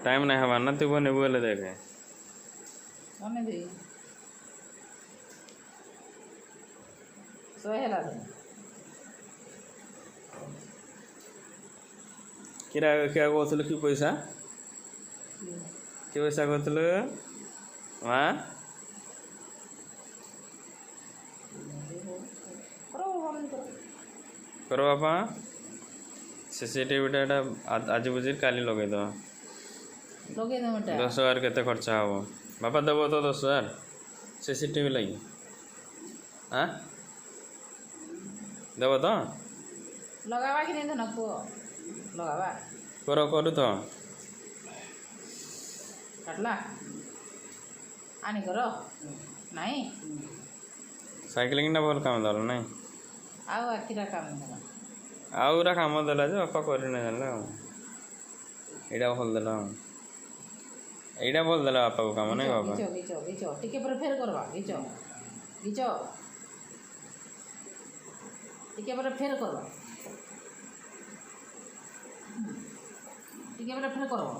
time नहीं हवा ना तू बने बोले देखे मने दे सोहेला दे किरा क्या कहतलु कि पैसा कि पैसा कहतलु हां करो बापा सीसीटीवी टा आज बुझी काली लगे दो 10,000 केते खर्चा हो बापा देव तो 10,000 सीसीटीवी लगी हाँ देव तो लगावा कि नहीं तो नको लगावा करो करू तो काटला आनी करो नहीं साइकिलिंग ना भल काम दल नहीं आउ आखिरा काम देला आउरा काम देला जे बापा करि न जानला एडा भल देला एडा भल देला बापा को काम नहीं बापा घिचो घिचो घिचो टिके पर फेर करवा घिचो घिचो टिके पर फेर करवा टिके पर फेर करवा